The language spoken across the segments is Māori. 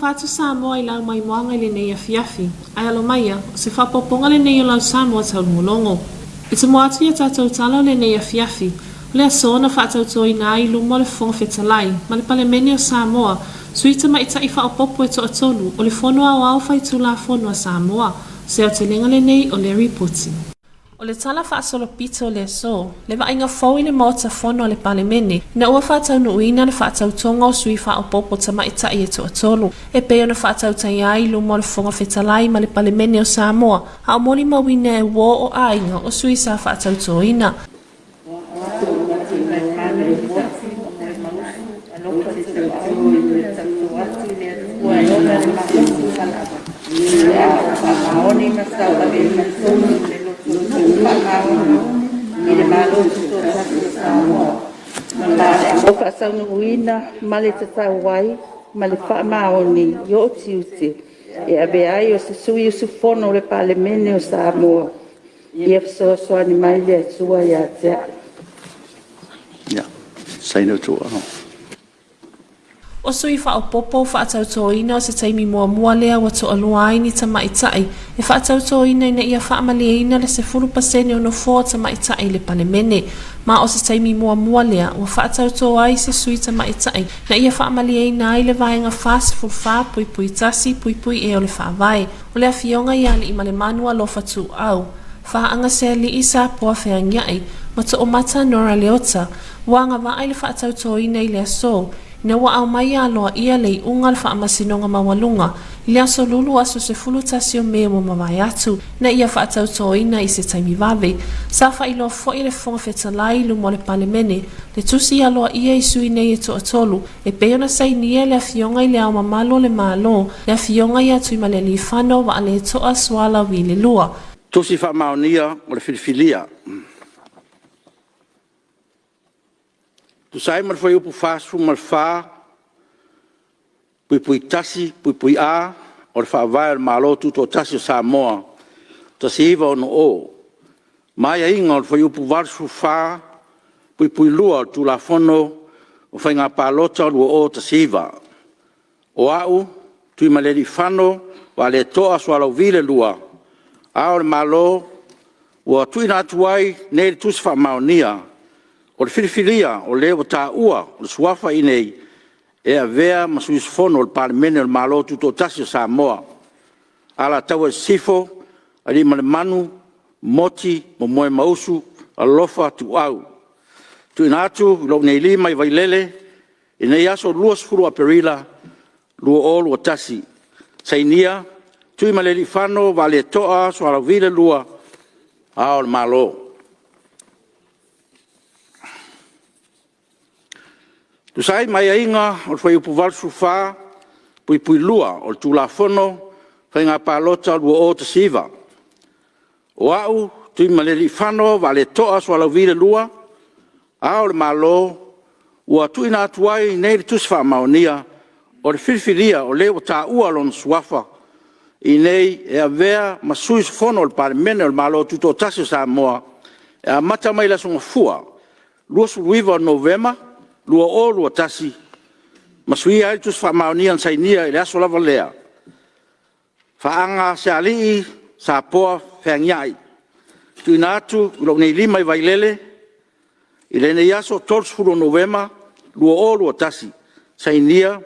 fatu Samoa I lau mai moanga I le nei afiafi. Ai alo maia, se whapoponga le nei o lau Samoa tau mulongo. I te moatu ia tātou talo le nei afiafi. Le asona whaatau toi nai lumo le fonga whetalai, ma le palemene o Samoa, suita ma ita I whaopopo e to atolu, o le fono au au whai tula fono a Samoa, se o te lenga le nei o le ripoti. O le tala whaasolo pito o le so, le wa inga fau I le mota fono le palemene, na ua whaatau no uina le whaatau tonga o sui whaopopo ta ma ita I e to atolu, e peo na whaatau tai ai lumo le fonga whetalai ma le palemene o Samoa, ha o moli mawina e wo o ainga o sui sa whaatau toina. O whaasaunguina male te tauai, male whaamaoni, yo tiuti, e abeai o se sui usu fono le palemene o Samoa, I soani mai le atua ia tea. Ja, say no to O sui whaopopo whaatau toina o se taimi mua lea wa to alua ai ni tamaitai, e whaatau toina ina ia whaamaleina le se 10% o no 4 tamaitai le palemene, ma o se taimi mua lea wa whaatau to ai se sui tamaitai, na ia whaamaleina ai le vaenga fast food wha pui tasi pui e o le whaavai, o le awhionga ia li ima le manua lo fatu au, whaanga se li isa poa wheangiai, ma to o mata nora leota, wanga wa ai le whaatau toina I le aso, na wa au mai aloa ia lei unga le whaamasinonga mawalunga, I aso lulu aso se fulutasi o mea mo mawai atu, na ia whaatau toina I se taimi vave, sa whailo fo I le fonga whetalai lumo le palemene, le tusi aloa ia I sui nei e to atolu, e peona sai nia le awhionga I le au mamalo le malo, le awhionga ia tui ma le li whano wa ale toa swala wi le lua. Tusi whaamaonia o le filifilia. Tu sai mar foi upu fasu mar fa pui tasi pui a or fa vai al malo tuto tasi o Samoa tasi iva no o mai ainga or foi upu varsu fa pui lua tu la fono o fa nga palota o tasi iva o au tu maleri fano wale toa so alo vile lua au malo o tu ina tuai nei tu fa maonia o le filifilia o le o tā ua o le suafa I nei e a vea ma suis fono o le palemene o le malo tuto tasi o Samoa. Ala tau e sifo, a li ma le manu, moti, mo moe mausu, a lofa tu au. Tu inatu, lo nei lima I vailele, e nei aso luas furu a perila, lua o lua tasi. Sainia, tu I ma le li fano, vale toa, so ala vile lua, a o le malo. Tu sai mai ainga o foi upu valsu fa pui lua o tu la fono fai nga palota lua o te siva. O au tu I maleli fano vale toa so ala vile lua a o le malo ua tu ina atuai nei tu sfa maonia o le filfilia o le o ta ua lon suafa I nei e a vea ma suis fono o le palemene o le malo tuto tasi o Samoa e a mata mai la songa fua lua suluiva o Novema lua o lua tasi, masui ai tus whaamaonia an sainia I le aso lava lea. Whaanga se alii sa poa whangiai. Tu inatu, ilo nei lima I vailele, I le nei aso tors furo Novema, lua o lua tasi. Sainia,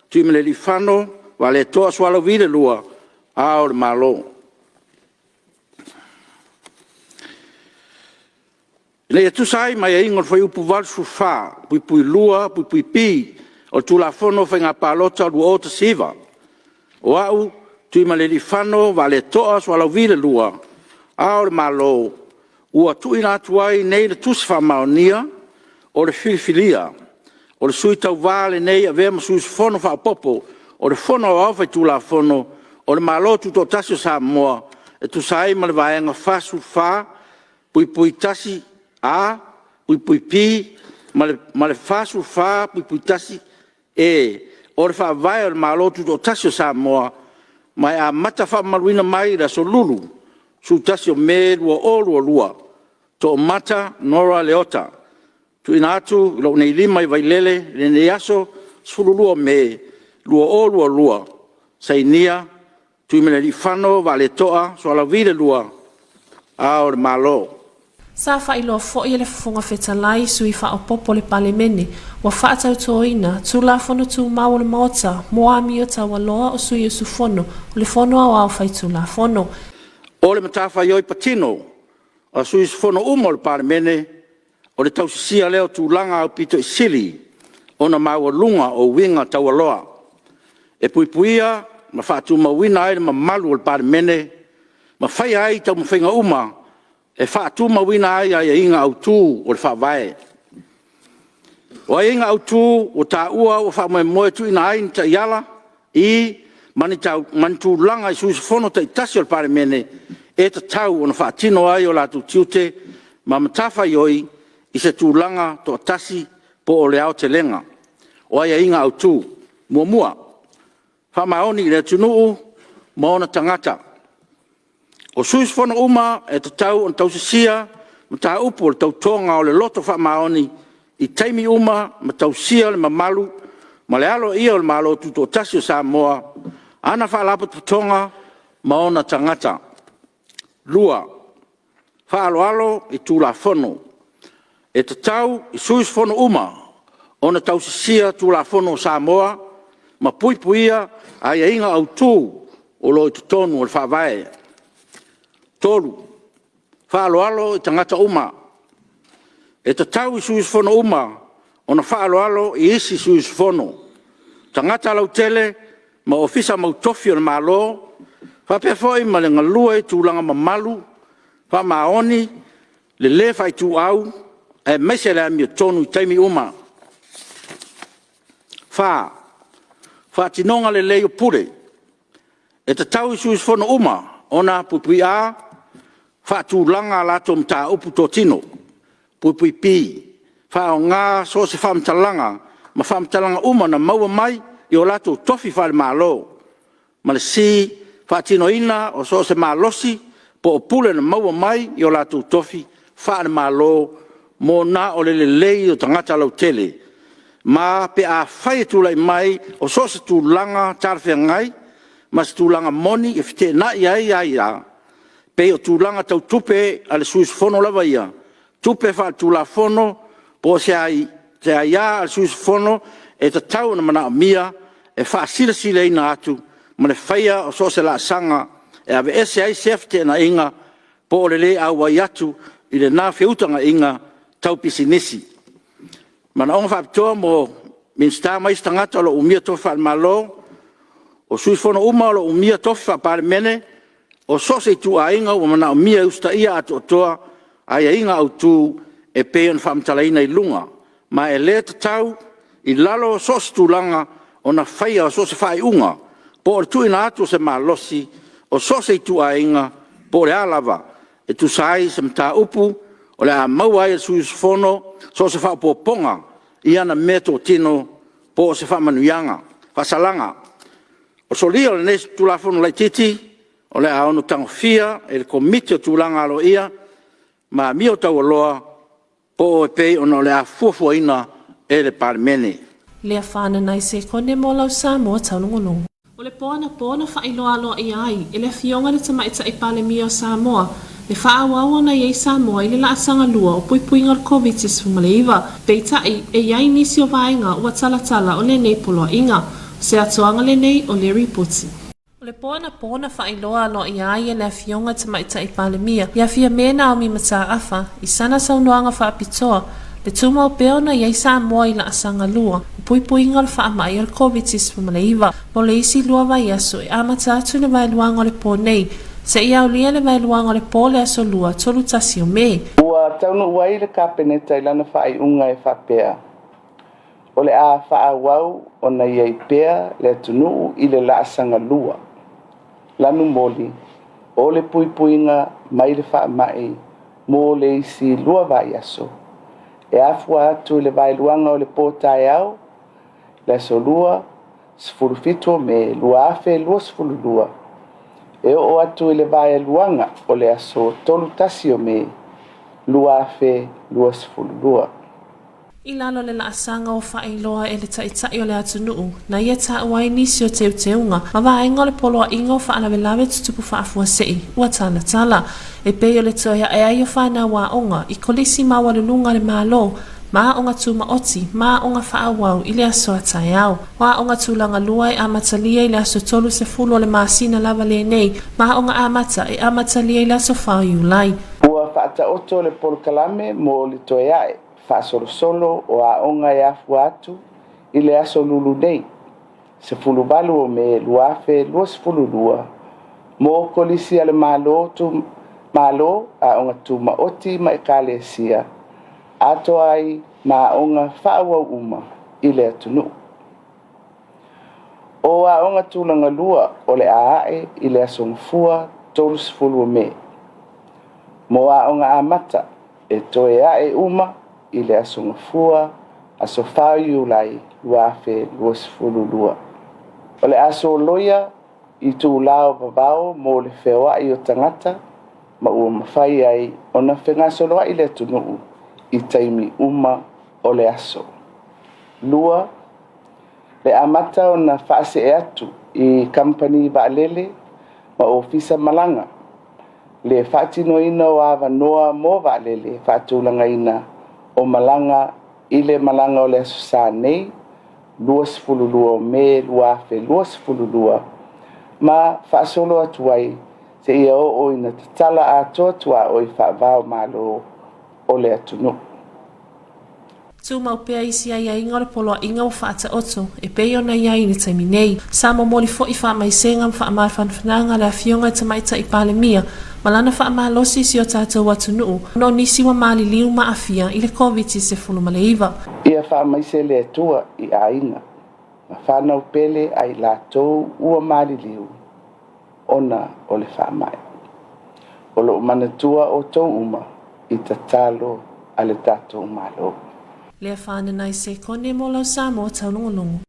tu imele li whano, wa le toa swalo vile lua, ao le malo. Nei atu sai mai ingo foi upu valsu fa, pui lua, pui pi, o tu la fono fa nga palota lua o te siva. O au, tu ima le li fano, va le toa swalo vile lua, ao le malo, ua tu ina atuai nei le tus fa maonia, o le filifilia, o le sui tau vale nei a vea masu fono fa popo, o le fono au fai tu la fono, o le malo tu to tasio Samoa, e tu sai ma le vaenga fasu fa, pui tasi, a pui pi ma le fasu fa pui tasi e o le fa vai o malo tu to tasio Samoa mai a mata fa maluina mai da so lulu su tasio me o lua to mata nora leota tu inatu lo nei lima I vailele le ne aso sululu me lua lua sainia, tui mele li whano, wale toa, so ala vile lua, a o le malo. Sa whailoa fo i le whafunga whetalai sui wha o popo le palemene, wa whaatau toina, tu la whono tu mau le maota, moa mi o tawa loa o sui o su whono, o le whono au au whai tu la whono. O le matafa ioi patino, o sui su whono umo le palemene, o le tausisia leo tu langa o pito i sili, o na mau lunga o winga tawa loa. E puipuia, ma whaatu mawina ai ma malu o le palemene, ma whai ai tau mawhinga uma, e whaatu mawina ai ai inga au tū o le whawae. O ai inga au tū o tā ua o wha moe tu ina ai ta iala i mani tū langa i suis whono ta i tasi o le palemene e ta tau o na whaatino ai o la tu tiute ma matafa ioi i se tū langa to tasi po o le au te lenga. O ai inga au tū mua. Wha maoni le tunuu ma ona tangata. O suis whono uma e te tau on tau sia, ma tā upo le tau tonga o le loto wha maoni i taimi uma, ma tau sia le mamalu, ma le alo ia o le malo tuto tasi o Samoa, ana wha lapo tonga ma ona tangata. Lua, wha alo i tū la whono. E te tau i suis whono uma, ona tau sia tū la whono o Samoa, ma puipuia ai inga au tū o lo i tutonu o le whawae. Tolu, whaaloalo i tangata uma. E te tau i suis whono uma, o na whaaloalo i isi suis whono. Tangata lau tele, ma ofisa mautofi o na malo, whapefoi ma le ngalua i tūlanga mamalu, wha maoni, le le whai tū au, e mese le ami o tonu i taimi uma. Wha tinonga le leo pure. E te tau i suis whono uma, ona pupui a, whaatu langa lato mta upu tō tino, pui pi, whao ngā so se whamtalanga, ma whamtalanga uma na maua mai i o lato tofi whare malo. Ma le si, whaatino ina o so se malosi, po o pule na maua mai i o lato tofi whare malo, mo na o lele lei o tangata lau tele. Ma pe a whai tūlai mai o so se tūlanga tarwhia ngai, ma se tūlanga moni e white na ia. Pe o tūlanga tau tupe ale suis whono lawa ia. Tupe wha tūla whono, po se ai ia ale suis whono, e ta tau na mana mia, e wha sila ina atu, ma le whaia o so se la sanga, e ave ese ai sefte na inga, po le le au wai atu, i le nā whiutanga inga, tau pisinisi. Mana onga whapitoa mo minsta mais tangata lo umia tofa al malo, o suis whono uma lo umia tofa pare mene, o so se tu a inga o mana o mia usta ia ato toa, ai inga au tu e peon whamtalaina i lunga. Ma e le tau i lalo o so se tu langa o na whaia o so se whai unga. Po o tu ina atu se malosi o so se tu a inga po le alava. E tu sai se mta upu o le a maua e suis whono so se wha po ponga i ana meto tino po se wha manuianga, whasalanga. O so lia le nesi tu la whono lai titi, o le aono tango fia, e le komiti o tūlanga alo ia, ma mi o tau aloa, po e pei ono le a fuafuaina e le palemene. Lea whana nai se kone mo lau Samoa Taulogologo. O le pōna whailoa aloa i ai, e le fionga le tamaita i palemi o Samoa, le whaawawa na iei Samoa i le laasanga lua o puipuinga o COVID-19 maleiva, peitai e iai nisi o vaenga ua talatala o le nei poloa inga, se atoanga le nei o le ripoti. O le pōna whailoa aloa i ai e le fionga tamaita i palemia, ia fia mena o mi mata afa, i sana saunoanga whaapitoa, le tuma o peona iei Samoa i laasanga lua, o puipuinga o le whaamai o le COVID-19 maleiva, mo le isi lua vai aso e amata atu le vailuanga o le pōnei, se ia o lia le vailuanga o le pōle aso lua, tolu tasi o me. Ua taunu uai le kapeneta i lana whai unga e whapea. O le a whaawau o na iei pea le atunu i le laasanga lua. Lanu moli, o le puipuinga mai le whaamai, mo le isi lua vai aso. E afua atu le vailuanga o le pōtai au, le aso lua, sifuru fito me lua afe lua sifuru lua. E o atu le vailuanga o le aso tolu tasi o me, lua afe lua sifuru lua. I lalo le laasanga o whaailoa e le taitai o le atunuu, na ia ta uai nisi o teu teunga, ma vaenga le poloa ingo whaanawelawe tutupu whaafua sei, ua tala tala. E pei o le toia e ai o whanau wa onga, I kolisi mawalulunga le malo, maa onga tu maoti, maa onga whaawau i le aso atai au. Wa onga tu langa lua e amatalia i le aso tolu se fulu o le maasina lava le nei, maa onga amata e amatalia i le aso whao iulai. Ua whaata oto le polokalame mo le toia e. Whaasolosolo o a onga e afu atu I le aso lulu nei. Se fulu balu o me luafe luas fulu lua. Mo kolisi ale malo a onga tu maoti ma ikale sia. Ato ai ma onga whaawa uma I le atunu. O a onga tūlanga lua o le aae I le aso ngfua tolus fulu o me. Mo a onga amata e toe ae uma I le aso ngafua, aso whau iulai, luafe, luas fulu lua. O le aso loia, I tū lao babao mo le whewa I o tangata, ma ua mawhai ai, o na whengaso loa I le tunuu, I taimi uma o le aso. Lua, le amata o na whaase e atu I company Vaalele, ma ofisa malanga. Le whaatino ina o awa noa mo Vaalele, whaatulanga ina, o malanga I le malanga o le aso sa nei, luas fululua o me, luafe, luas fululua. Ma whaasolo atuai, se ia o ina tatala ato atua o I whaavao malo o le atunu. Tu maupea isi ai a inga le poloa inga o whaata oto, e peo na iai ni taimi nei. Sa momoli fo I wha mai senga mwha mai whanwhananga le a fionga I tamaita I palemia, malana wha maa losi si o tātou atunuu, no nisi wa maali liu maa fia I le COVID se fulu maleiva. Ia wha mai se le atua I a inga, ma whanau pele ai lātou ua maali liu, ona o le wha mai. O lo manatua o tau uma I tatalo a le tātou malo. Lea whananai se kone mo lau Samoa Taulogologo.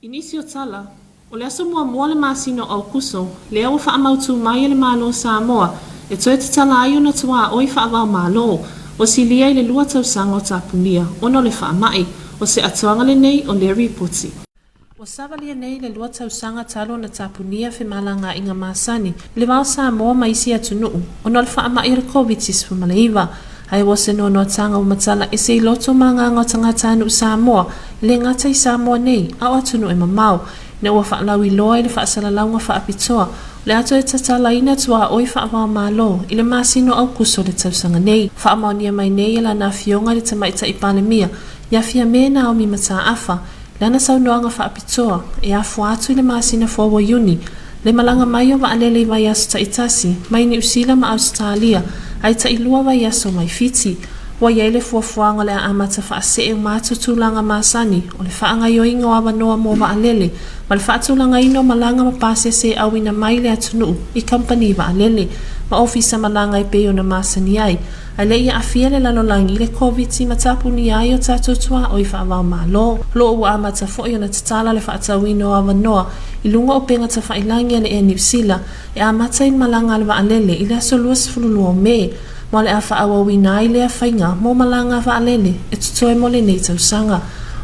Inisi o tala, o le aso mua le masino au kuso, lea wa whaamautu mai le malo Samoa, e toe te tala ai ona tua oi whaavau malo, o si lia I le lua tausanga o tapunia, ono le whaamai, o se atuanga le nei o le ripoti. O savalia nei le lua tausanga talo na tapunia fe malanga inga masani, le wao Samoa maisi atunuu, ono le whaamai re COVID-19 maleiva, ai wase no tanga o matala e se loto manganga o tangata anu Samoa, le ngata I Samoa nei, au atunu e mamau, ne ua whaalau I loa I le whaasalalau nga whaapitoa, le ato e tatala ina tua oi whaavao malo, I le masino au kuso le tausanga nei, whaamaunia mai nei e la na fionga le tamaita I palemia, ia fia mena au mi mata afa, le ana saunoanga whaapitoa, e afu atu I le masina fōwa uni, le malanga mai o Vaalele I vai aso taitasi, mai ni usila ma Australia, ai ta ilua vai aso mai fiti, wa iei le fuafuanga le amata whaase e mātutulanga masani, o le whaanga yoinga o awanoa mo Vaalele, ma le whaatulanga ino malanga ma pase se awina mai le atunuu, I company Vaalele, ma ofisa malanga I peo na masani ai, ai le ia afia le lalolangi le COVID ma tapuni ai o tatutua o I whaavau malo, lo ua amata foi o na tatala le whaatawino o awanoa, I lunga o penga ta whailangia le e New Zealand, e amata in malanga le Vaalele, I le aso luas fululu o me, ma le a whaawawina ai le a whainga, mo malanga Vaalele, e tutoe mo le nei tausanga.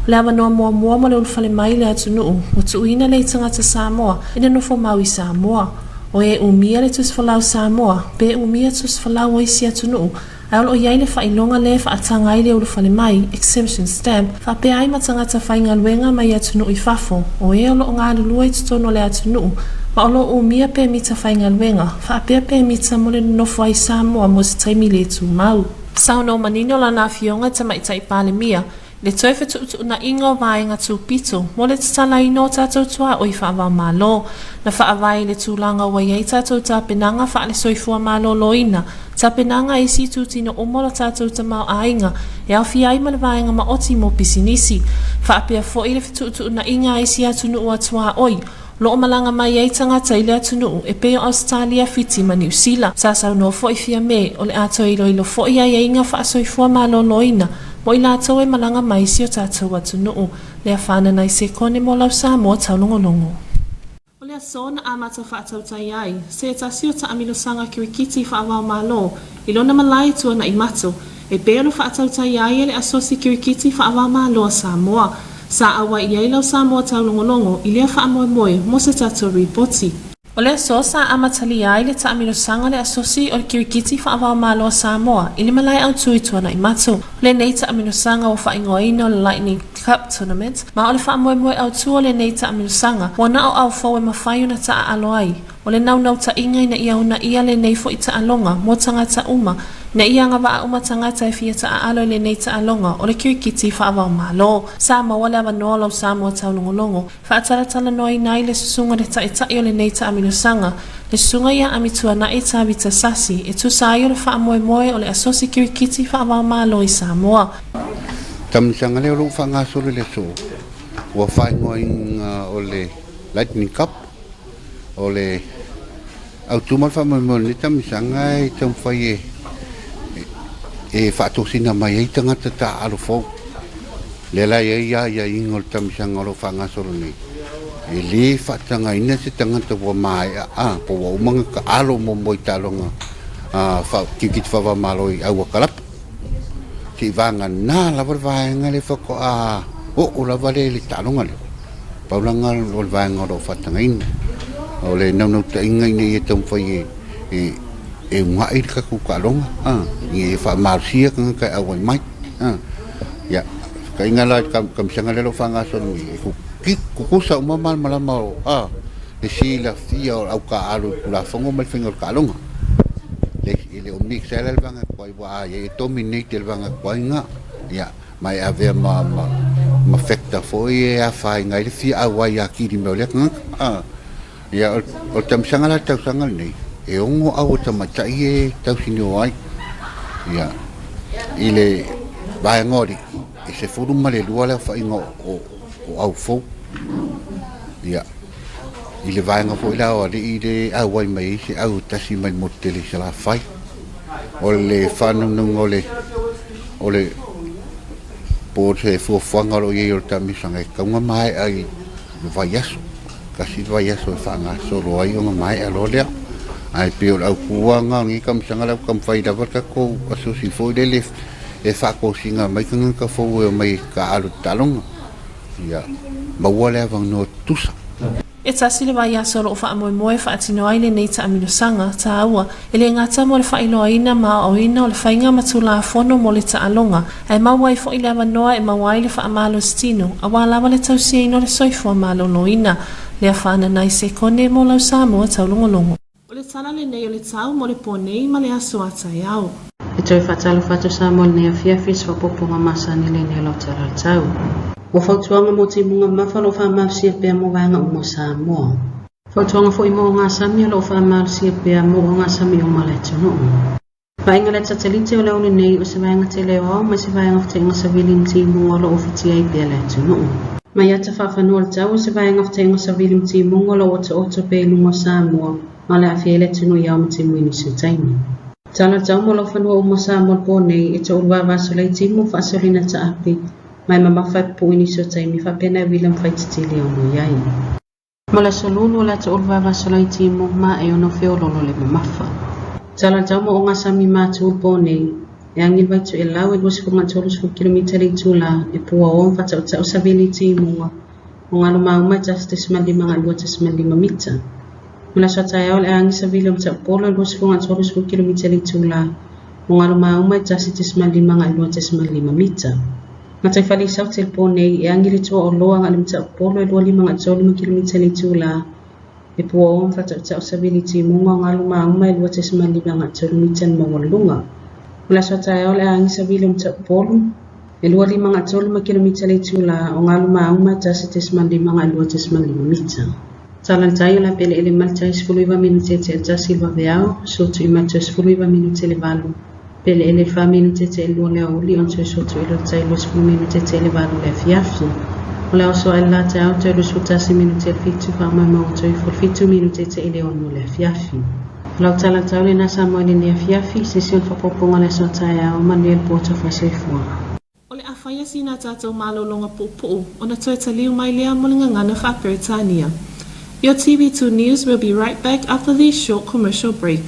Le awanoa mua mo le ulfale mai le atunuu, o tuuina le tangata Samoa, ina nufo maui Samoa. O e umia le tusfalau Samoa, pe umia tusfalau o isi atunuu, ai olo iai le whainonga le whaatanga ai le ulfale mai, exemption stamp, whape ai matangata whainga luenga mai atunuu I fafo, o e olo ngā lulua I tutono le atunuu, ma olo umia pe mita whainga luenga, whape pe mita mo le nofo ai Samoa mo se taimi le tu mau. Sauno manino la na fionga tamaita I palemia, le toe whetu na ingo vaenga tu pito, mo le tatala ino tatou tua o I whaavau malo, na whaavai le tūlanga wa iei tatou tapenanga wha le soifua malo loina, tapenanga I si tūtino umola tatou tamau ainga, e au fiai ma le vaenga ma oti mo pisinisi, whaapea fo I le whetu na inga I si atunu ua tua oi, lo malanga mai ai tangata I le atunuu e peo Australia fiti ma New Zealand, sasau no fo I fia me o le ato ilo fo I ai inga wha soifua malo loina, mo I lātou e malanga mai si o tātou atunuu, le a whananai se kone mo lau Samoa Taulogologo. O le a sona amata whaatau tai ai, se tasi o ta amilo sanga kirikiti whaavau malo, I lona malai tua na I mato, e pea lo whaatautai ai le asosi kirikiti whaawamaloa Samoa. Sa awa iai lau Samoa taulongolongo i lea whaamoemoe mo se tatou ripoti. O le aso sa amatali ai le taamino sanga le asosi o le kirikiti whaawamaloa Samoa i le malai au tui tuana i matu. Le nei taamino sanga o whaingoina o le Lightning Cup Tournament ma o le whaamoemoe au tua le nei taamino sanga wana o au fau e mawhaiu na taa alo ai. O le nau ta inga ina ia una ia le nei fo i ta alonga mo tangata uma na ia nga wa uma tangata e fia ta alo le nei ta alonga o le kirikiti whaawamalo. Sa mawale awa noa lau Samoa taulongolongo whaatalatala noi nai le susunga le ta o le nei taamino sanga le sunga ia amitua na e tabita sasi e tu sa o le whaamoemoe o le asosi kirikiti whaawamalo i Samoa. Tamisanga le ro whangaso le so. Ua whaingoinga o le Lightning Cup o le au tumal whamoemoe le tamisanga e tau whai e whaatosina mai e tangata ta alo fau. Le la ia ingol tamisanga o whangaso nei. E le whaatanga ina se tangata wa mai po wa umanga ka alo mo moi talonga kikit whawamalo i au akalapa. Si vanga na la vanga le fako o la vale le talonga le paulanga o vanga ro fatangain o le no ta inga ni e tom foi e mai ka ku kalonga e fa marsia ka ai mai ya ka inga la kam sanga le lo fanga so ni ku sa mama malama le si la fia au ka alu la fongo mal fingo kalonga le o mix el vanga koi wa e dominate el vanga koi nga ya mai ave ma fekta foi a fai ngai le fi awa ya ki di mele nga ya o tam sanga la tau sanga nei e ongo au tama tai e tau sino ai ya ile vai ngori e se furu male lua la fai ngo o au fo ya ile vai nga foi la o de awa mai se au tasi mai motele se la fai ole fanu ngole ole por se fu fanga lo ye ta mi sanga ka nga mai ai vaiaso kasi vaiaso fanga solo ai nga mai alolia ai pio au kuanga ngi kam sanga la kam fai da ka ko aso si foi de e fa ko singa mai ka fo mai ka alu talong ya ma wala vang no tusa e tasi le vai aso lo whaamoemoe whaatino ai le nei taamino sanga ta aua e le ngata mo le whailoaina ma oina o le whainga matula fono mo le taalonga ai mawai fo i le awanoa e mawai le whaamalo stino a walawa le tausia ino le soifua malo loina le a whaana nai se kone mo lau Samoa taulongolongo. O le tala le nei o le tau mo le ponei ma le aso atai au. E toi whatalo whatu Samoa le nea fiafis wapoponga masani le nea lau tala tau. Wa fautuanga mo te munga mawhalo whamalsia pia mo vanga o mo Samoa. Fautuanga fo i mo ngā sami o lo whamalsia pia mo ngā sami o maleto no. Vainga le tatelite o leoni nei o se vainga te leo au mai se vainga whatenga sa vilim ti munga lo ofiti ai pia leto no. Mai ata whawhanua le tau o se vainga whatenga sa vilim ti munga lo oto pe lunga Samoa ma le awhia leto no iau ma te muini se taimi. Tala tau mo lo whanua o mo Samoa po nei e te urwa vasolei ti mo whaasolina ta api mai mama fai puini so taimi fa pena William fai titili ono iai. Mala solulu la te ulva vasolai ti mo ma e ono feololo le mamafa. Tala tau mo o ngā sami mātu po nei e angil vai tu e lau e 2.3 kilometri tula e pua o mfata o tau savili ti mua o ngā luma uma justice mali mga 2.5 mita. Mala so tai au le angi savili o mta polo 2.3 kilometri tula o ngā luma uma justice mali mga 2.5 mita. Matai fali sau te po nei e angiri tua o loa ngā limta polo e 2.5 kilometri tula e pua o mfata o tau savili ti mua o ngā luma uma e 2.5 mita mawalunga. Mula so tai au le angi savili o mta polo e 2.5 kilometri tula o ngā luma uma justice mali mga 2.5 mita. Talan tayo la pele ele maltai 10 minuti te tasi va veao so tu imata 10 minuti le valu. Pele ele 5 minuti te lo le oli on so tu ele tai 10 minuti te le valu le fiafi. Ola so alla te au te lo so tasi minuti fitu fa ma mo to for fitu minuti te ele on le fiafi. Ola talan tayo le na Samoa le fiafi session fa poponga le so tai au manuel porto fa se fo. Ole afaya sina tatou malolonga pupu ona toi taliu mai lea molinga ngana fa Peritania. Your TV2 News will be right back after this short commercial break.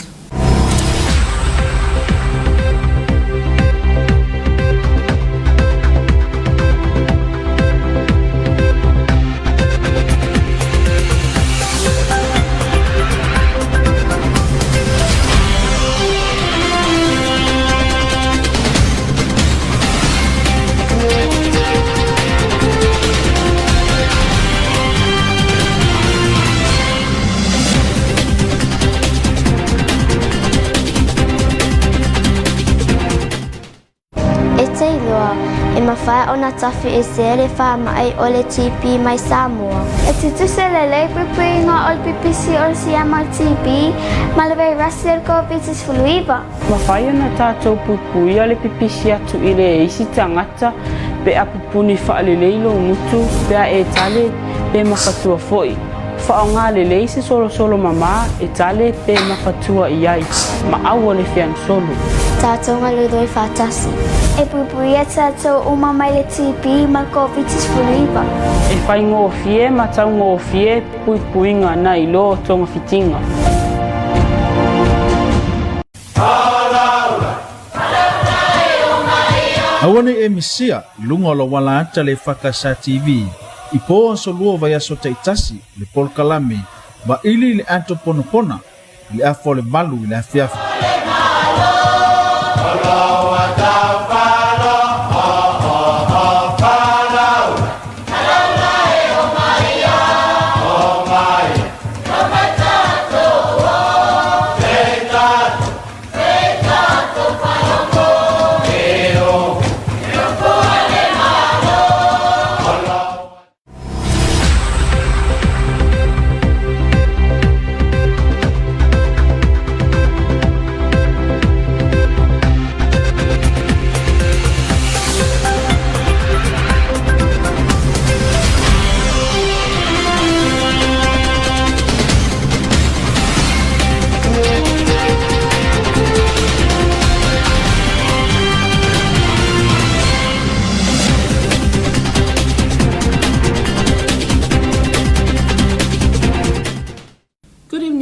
te iloa e mawhai o na tawhi e se le wha mai o le TP mai Samoa. E te tuse le leipupui ngā o le pipisi o le siama TP ma le vei rasi le COVID-19 fuluiva. Mawhai o na tātou pupui o le pipisi atu i le eisi tangata pe a pupuni wha le leilo ngutu pe a e tale pe mawhatua foi. Wha o ngā le leisi solo mama e tale pe mawhatua i ai ma au o le whian solo. Tātou ngā ludoi whātasi. E pupui e tātou uma mai le TP ma COVID-19 fuluiva. E whai ngō fie ma tau ngō fie pui ngā na i lo tonga fitinga. Awane e misia lunga lo wala ata le EFKS TV. I po so lua vai aso taitasi le polkalame ba ili le ato ponopona le afo le balu le afiafi.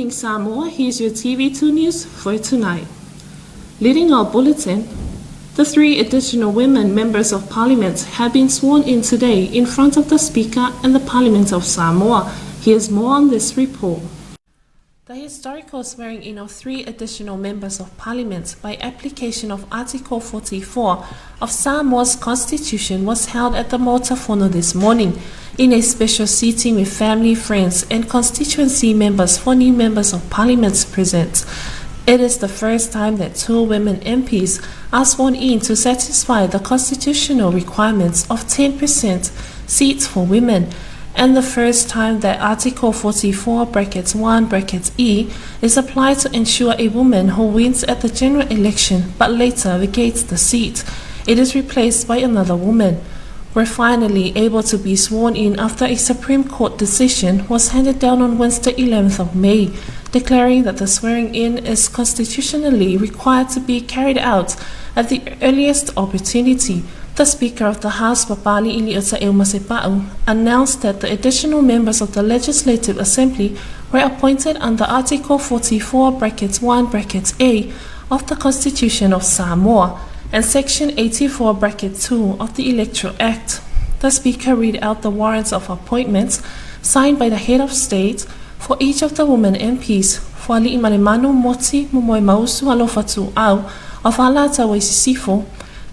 Samoa, here's your TV2 news for tonight. Leading our bulletin, the 3 additional women members of parliament have been sworn in today in front of the Speaker and the Parliament of Samoa. Here's more on this report. The historical swearing in of 3 additional members of parliament by application of Article 44 of Samoa's constitution was held at the Motafono this morning in a special seating with family, friends and constituency members for new members of parliament present. It is the first time that 2 women MPs are sworn in to satisfy the constitutional requirements of 10% seats for women, and the first time that Article 44(1)(e) is applied to ensure a woman who wins at the general election but later vacates the seat, it is replaced by another woman. Were finally able to be sworn in after a Supreme Court decision was handed down on Wednesday 11th of May, declaring that the swearing in is constitutionally required to be carried out at the earliest opportunity. The Speaker of the House, Papali Iliota Eumasepau, announced that the additional members of the Legislative Assembly were appointed under Article 44(1)(a) of the Constitution of Samoa and Section 84(2) of the Electoral Act. The Speaker read out the warrants of appointments signed by the head of state for each of the women MPs for Ali'i Malemanu Moti Momoe Mausu Alofatu Au of Alata Waisisifo.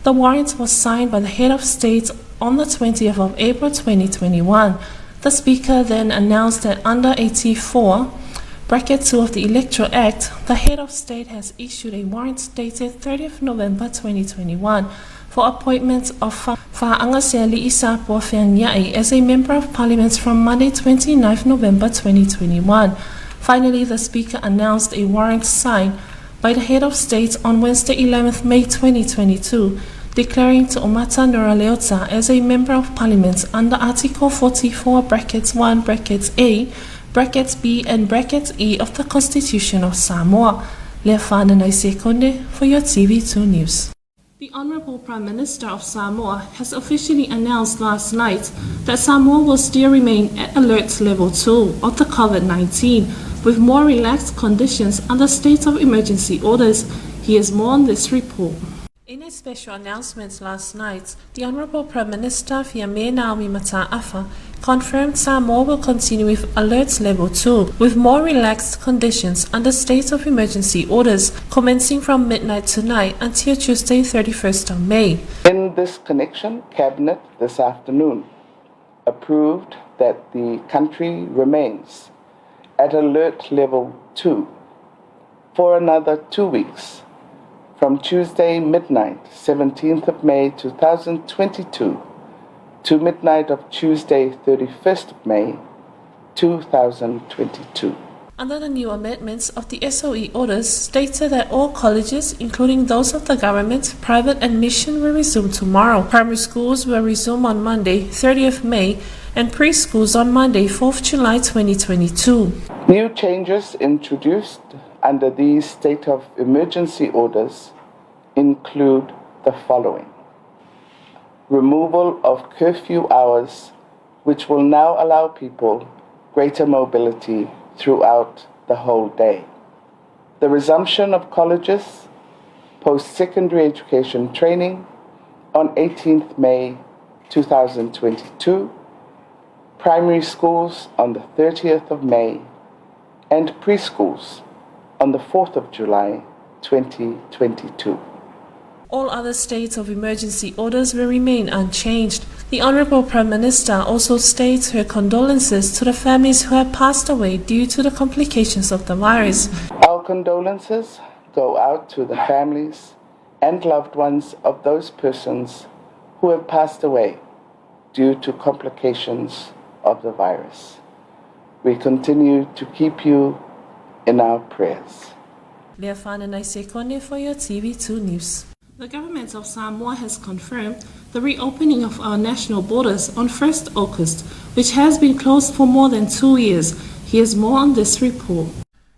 The warrant was signed by the head of state on the 20th of April 2021. The Speaker then announced that under 84(2) of the Electoral Act, the head of state has issued a warrant dated 30th November 2021 for appointment of Fa'angaseli Isapo Feanyai as a member of parliament from Monday 29th November 2021. Finally, the Speaker announced a warrant signed by the head of state on Wednesday 11th May 2022, declaring to Omata Nora Leota as a member of parliament under Article 44(1)(a), (b) and (e) of the Constitution of Samoa. Leafana Naisekonde for your TV2 News. The Honourable Prime Minister of Samoa has officially announced last night that Samoa will still remain at Alert Level 2 of the COVID-19 with more relaxed conditions under state of emergency orders. Here's more on this report. In a special announcement last night, the Honourable Prime Minister Fiame Naomi Mata'afa confirmed Samoa will continue with Alert Level 2 with more relaxed conditions under state of emergency orders commencing from midnight tonight until Tuesday 31st of May. In this connection, Cabinet this afternoon approved that the country remains at Alert Level 2 for another 2 weeks, from Tuesday midnight, 17th of May 2022, to midnight of Tuesday, 31st of May 2022. Under the new amendments of the SOE orders stated that all colleges, including those of the government, private and mission, will resume tomorrow. Primary schools will resume on Monday, 30th May, and preschools on Monday, 4th July 2022. New changes introduced under these state of emergency orders include the following. Removal of curfew hours, which will now allow people greater mobility throughout the whole day. The resumption of colleges, post-secondary education training on 18th May 2022, primary schools on the 30th of May, and preschools on the 4th of July 2022. All other states of emergency orders will remain unchanged. The Honourable Prime Minister also states her condolences to the families who have passed away due to the complications of the virus. Our condolences go out to the families and loved ones of those persons who have passed away due to complications of the virus. We continue to keep you in our prayers. Leafana Naisekone for your TV2 News. The government of Samoa has confirmed the reopening of our national borders on 1st August, which has been closed for more than 2 years. Here's more on this report.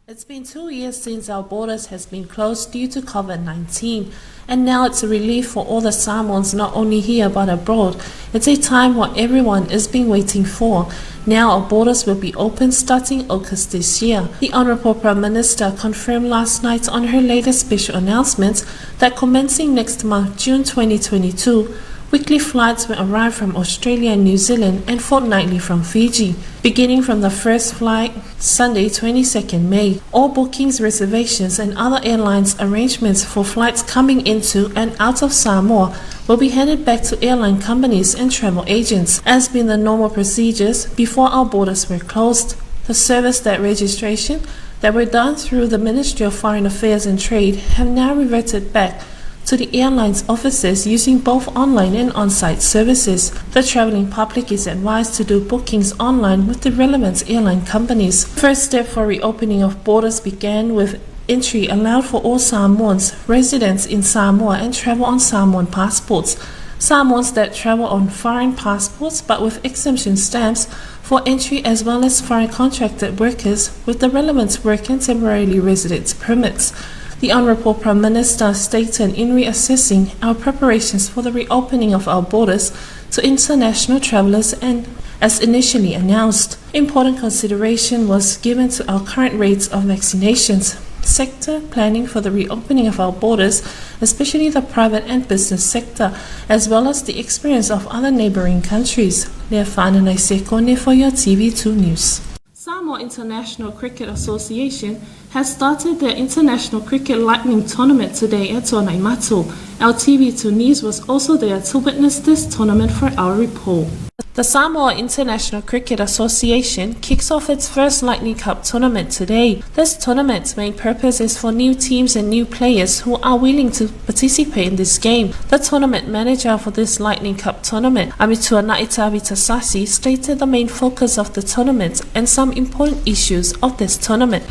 It's been 2 years since our borders has been closed due to COVID-19, and now it's a relief for all the Samoans not only here but abroad. It's a time what everyone has been waiting for. Now our borders will be open starting August this year. The Honourable Prime Minister confirmed last night on her latest special announcement that commencing next month, June 2022, weekly flights will arrive from Australia and New Zealand and fortnightly from Fiji. Beginning from the first flight, Sunday 22nd May, all bookings, reservations and other airlines arrangements for flights coming into and out of Samoa will be handed back to airline companies and travel agents, as been the normal procedures before our borders were closed. The service that registration that were done through the Ministry of Foreign Affairs and Trade have now reverted back to the airline's offices using both online and on-site services. The travelling public is advised to do bookings online with the relevant airline companies. First step for reopening of borders began with entry allowed for all Samoans, residents in Samoa and travel on Samoan passports. Samoans that travel on foreign passports but with exemption stamps for entry, as well as foreign contracted workers with the relevant work and temporarily residence permits. The Honourable Prime Minister stated in reassessing our preparations for the reopening of our borders to international travellers, and as initially announced, important consideration was given to our current rates of vaccinations, sector planning for the reopening of our borders, especially the private and business sector, as well as the experience of other neighbouring countries. Leafana Naisekone for your TV2 News. Samoa International Cricket Association has started their International Cricket Lightning Tournament today at Tonaimato. Our TV2 News was also there to witness this tournament for our report. The Samoa International Cricket Association kicks off its first Lightning Cup tournament today. This tournament's main purpose is for new teams and new players who are willing to participate in this game. The tournament manager for this Lightning Cup tournament, Amitua Naitavi Tasasi, stated the main focus of the tournament and some important issues of this tournament.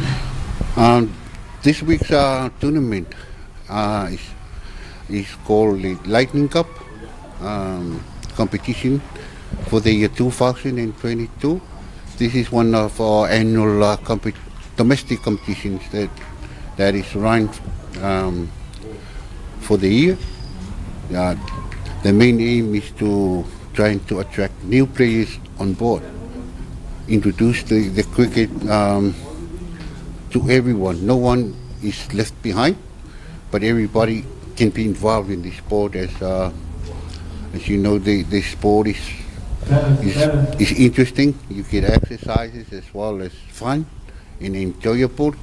This week's tournament is called the Lightning Cup competition for the year 2022. This is one of our annual domestic competitions that is run for the year. The main aim is to try to attract new players on board, introduce the cricket to everyone. No one is left behind, but everybody can be involved in the sport. As you know, the sport is interesting. You get exercises as well as fun and enjoyable.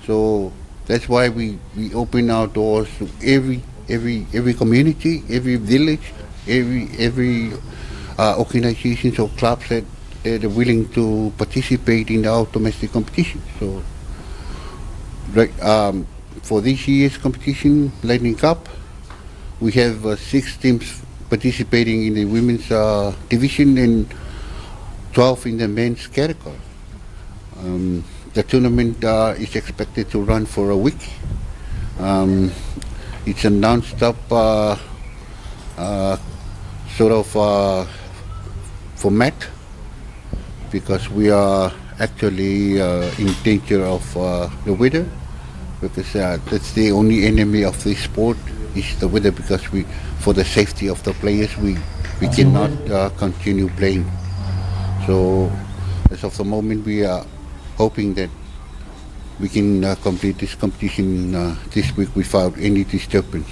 So that's why we open our doors to every community, every village, every organizations or clubs that are willing to participate in our domestic competition. So for this year's competition, Lightning Cup, we have 6 teams participating in the women's division and 12 in the men's category. The tournament is expected to run for a week. It's a non-stop sort of format because we are actually in danger of the weather, because that's the only enemy of this sport is the weather, because for the safety of the players we cannot continue playing. So as of the moment we are hoping that we can complete this competition this week without any disturbance.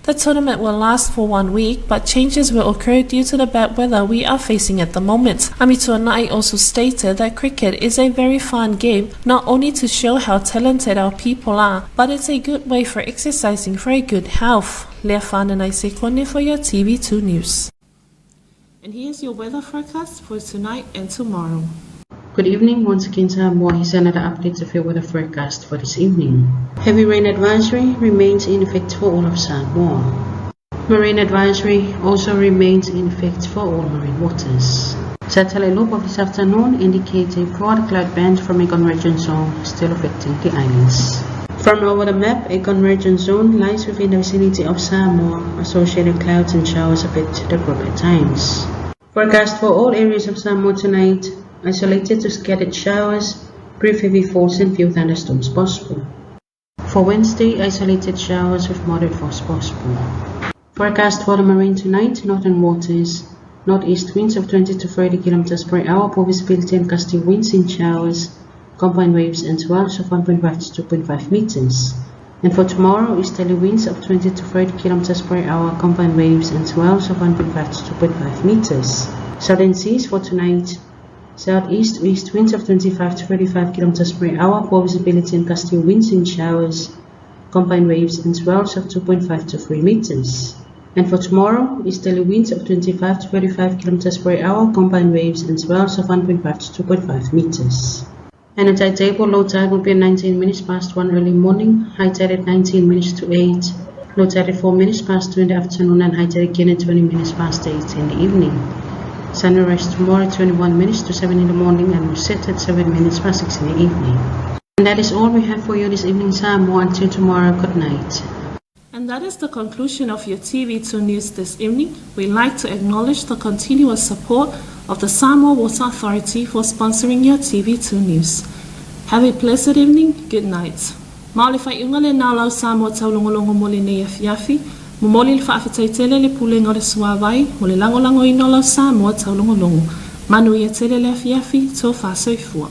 The tournament will last for 1 week, but changes will occur due to the bad weather we are facing at the moment. Amituanai also stated that cricket is a very fun game, not only to show how talented our people are, but it's a good way for exercising for a good health. Lea whananai se kone for your TV2 News. And here's your weather forecast for tonight and tomorrow. Good evening, once again Samoa. Here's another update of your weather forecast for this evening. Heavy rain advisory remains in effect for all of Samoa. Marine advisory also remains in effect for all marine waters. Satellite loop of this afternoon indicates a broad cloud band from a convergence zone still affecting the islands. From over the map, a convergence zone lies within the vicinity of Samoa. Associated clouds and showers affect the group at times. Forecast for all areas of Samoa tonight: isolated to scattered showers, brief heavy falls and few thunderstorms possible. For Wednesday, isolated showers with moderate force possible. Forecast for the marine tonight: northern waters, northeast winds of 20 to 30 km per hour, poor visibility and gusty winds in showers, combined waves and swells of 1.5 to 2.5 meters. And for tomorrow, easterly winds of 20 to 30 km per hour, combined waves and swells of 1.5 to 2.5 meters. Southern seas for tonight: southeast to east winds of 25 to 35 km per hour, poor visibility and gusty winds in showers, combined waves and swells of 2.5 to 3 meters. And for tomorrow, easterly winds of 25 to 35 km per hour, combined waves and swells of 1.5 to 2.5 meters. And the tide table: low tide will be at 19 minutes past 1 early morning, high tide at 19 minutes to 8, low tide at 4 minutes past 2 in the afternoon, and high tide again at 20 minutes past 8 in the evening. Sunrise tomorrow at 21 minutes to 7 in the morning and will set at 7 minutes past 6 in the evening. And that is all we have for you this evening, Samoa. Until tomorrow, good night. And that is the conclusion of your TV2 News this evening. We'd like to acknowledge the continuous support of the Samoa Water Authority for sponsoring your TV2 News. Have a blessed evening. Good night. Maole fai unga le nālau Samoa taulogologo mo le nei afiafi, mo moli le whaafetaitele le pulenga le suawai, mo le langolango ino lau Samoa taulogologo. Manu ia tele le afiafi, tō whāsoifua.